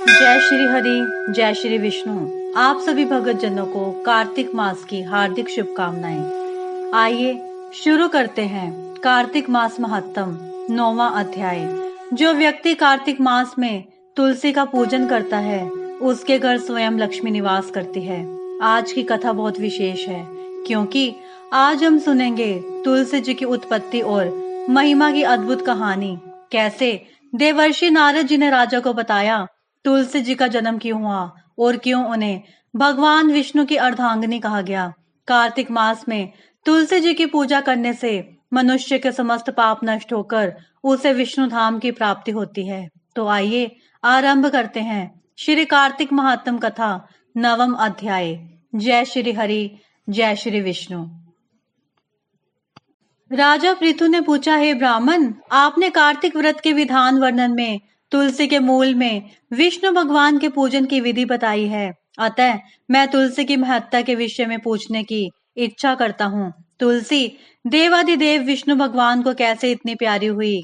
जय श्री हरि, जय श्री विष्णु। आप सभी भगत जनों को कार्तिक मास की हार्दिक शुभकामनाएं। आइए शुरू करते हैं कार्तिक मास महत्तम 9वां अध्याय। जो व्यक्ति कार्तिक मास में तुलसी का पूजन करता है उसके घर स्वयं लक्ष्मी निवास करती है। आज की कथा बहुत विशेष है क्योंकि आज हम सुनेंगे तुलसी जी की उत्पत्ति और महिमा की अद्भुत कहानी। कैसे देवर्षि नारद जी ने राजा को बताया तुलसी जी का जन्म क्यों हुआ और क्यों उन्हें भगवान विष्णु की अर्धांगिनी कहा गया। कार्तिक मास में तुलसी जी की पूजा करने से मनुष्य के समस्त पाप नष्ट होकर उसे विष्णु धाम की प्राप्ति होती है। तो आइए आरंभ करते हैं श्री कार्तिक महात्म कथा 9वां अध्याय। जय श्री हरि, जय श्री विष्णु। राजा पृथु ने पूछा, हे ब्राह्मण, आपने कार्तिक व्रत के विधान वर्णन में तुलसी के मूल में विष्णु भगवान के पूजन की विधि बताई है, अतः मैं तुलसी की महत्ता के विषय में पूछने की इच्छा करता हूँ। तुलसी देवाधिदेव विष्णु भगवान को कैसे इतनी प्यारी हुई?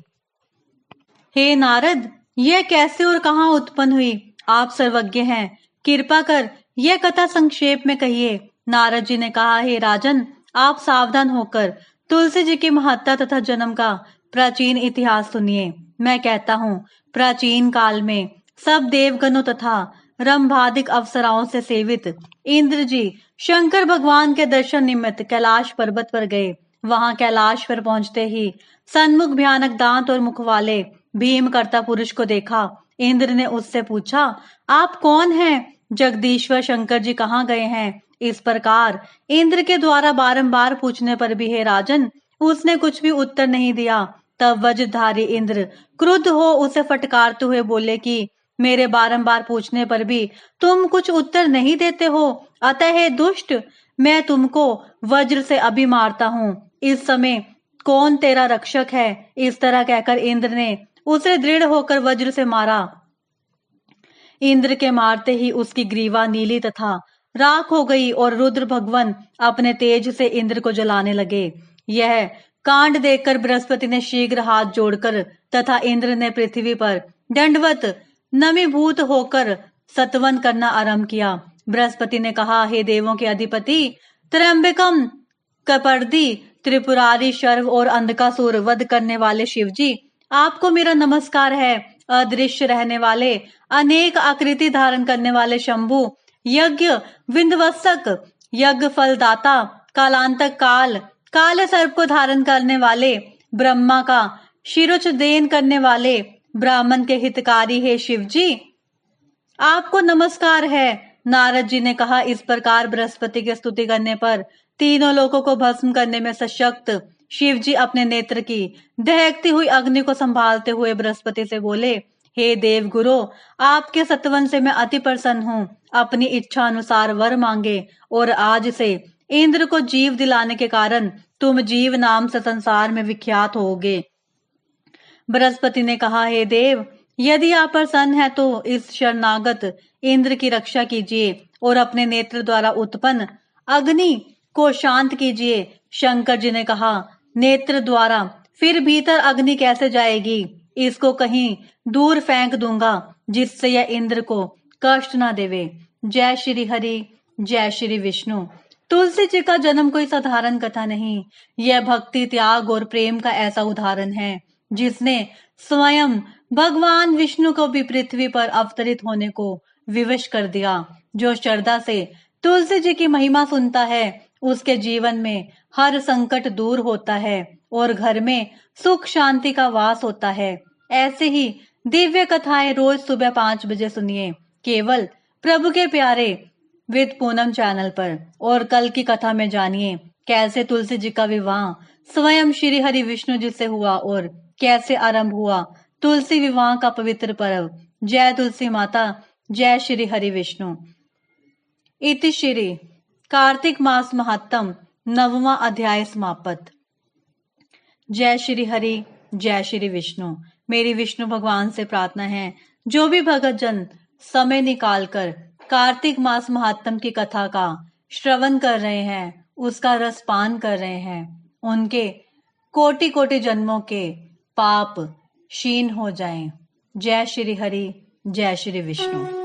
हे नारद, यह कैसे और कहाँ उत्पन्न हुई? आप सर्वज्ञ हैं, कृपा कर यह कथा संक्षेप में कहिए। नारद जी ने कहा, हे राजन, आप सावधान होकर तुलसी जी की महत्ता तथा जन्म का प्राचीन इतिहास सुनिए। मैं कहता हूँ, प्राचीन काल में सब देवगणों तथा रंभादिक अप्सराओं से सेवित इंद्र जी शंकर भगवान के दर्शन निमित्त कैलाश पर्वत पर गए। वहां कैलाश पर पहुंचते ही सन्मुख भयानक दांत और मुख वाले भीम कर्ता पुरुष को देखा। इंद्र ने उससे पूछा, आप कौन हैं? जगदीश्वर शंकर जी कहाँ गए हैं? इस प्रकार इंद्र के द्वारा बारंबार पूछने पर भी, हे राजन, उसने कुछ भी उत्तर नहीं दिया। तब वज्रधारी इंद्र क्रुद्ध हो उसे फटकारते हुए बोले कि मेरे बारंबार पूछने पर भी तुम कुछ उत्तर नहीं देते हो, अतः हे दुष्ट, मैं तुमको वज्र से अभी मारता हूँ। इस समय कौन तेरा रक्षक है? इस तरह कहकर इंद्र ने उसे दृढ़ होकर वज्र से मारा। इंद्र के मारते ही उसकी ग्रीवा नीली तथा राख हो गई और रुद्र भगवान अपने तेज से इंद्र को जलाने लगे। यह कांड देखकर बृहस्पति ने शीघ्र हाथ जोड़कर तथा इंद्र ने पृथ्वी पर दंडवत नमीभूत होकर सतवन करना आरंभ किया। बृहस्पति ने कहा, हे देवों के अधिपति, त्र्यंबकम कपर्दी त्रिपुरारी शर्व और अंधकासुर वध करने वाले शिवजी, आपको मेरा नमस्कार है। अदृश्य रहने वाले, अनेक आकृति धारण करने वाले शंभु, यज्ञ विंध्वसक, यज्ञ फलदाता, कालांतक काल, काल सर्प को धारण करने वाले, ब्रह्मा का शिरोच्छेदन करने वाले, ब्राह्मण के हितकारी, हे शिव जी, आपको नमस्कार है। नारद जी ने कहा, इस प्रकार बृहस्पति की स्तुति करने पर तीनों लोगों को भस्म करने में सशक्त शिव जी अपने नेत्र की दहकती हुई अग्नि को संभालते हुए बृहस्पति से बोले, हे देव गुरु, आपके सत्वन से मैं अति प्रसन्न हूँ। अपनी इच्छा अनुसार वर मांगे और आज से इंद्र को जीव दिलाने के कारण तुम जीव नाम से संसार में विख्यात होगे। बृहस्पति ने कहा, हे देव, यदि आप प्रसन्न है तो इस शरणागत इंद्र की रक्षा कीजिए और अपने नेत्र द्वारा उत्पन्न अग्नि को शांत कीजिए। शंकर जी ने कहा, नेत्र द्वारा फिर भीतर अग्नि कैसे जाएगी? इसको कहीं दूर फेंक दूंगा जिससे यह इंद्र को कष्ट ना देवे। जय श्री हरि, जय श्री विष्णु। तुलसी जी का जन्म कोई साधारण कथा नहीं, यह भक्ति, त्याग और प्रेम का ऐसा उदाहरण है जिसने स्वयं भगवान विष्णु को भी पृथ्वी पर अवतरित होने को विवश कर दिया। जो श्रद्धा से तुलसी जी की महिमा सुनता है उसके जीवन में हर संकट दूर होता है और घर में सुख शांति का वास होता है। ऐसे ही दिव्य कथाएं रोज सुबह 5 बजे सुनिए, केवल प्रभु के प्यारे विद पूनम चैनल पर। और कल की कथा में जानिए कैसे तुलसी जी का विवाह स्वयं श्री हरि विष्णु जी से हुआ और कैसे आरंभ हुआ तुलसी विवाह का पवित्र पर्व। जय तुलसी माता, जय श्री हरि विष्णु। इति श्री कार्तिक मास महत्तम 9वां अध्याय समाप्त। जय श्री हरि, जय श्री विष्णु। मेरी विष्णु भगवान से प्रार्थना है, जो भी भगत जन समय निकालकर कार्तिक मास महात्म की कथा का श्रवण कर रहे हैं, उसका रसपान कर रहे हैं, उनके कोटि कोटि जन्मों के पाप क्षीण हो जाएं। जय श्री हरि, जय श्री विष्णु।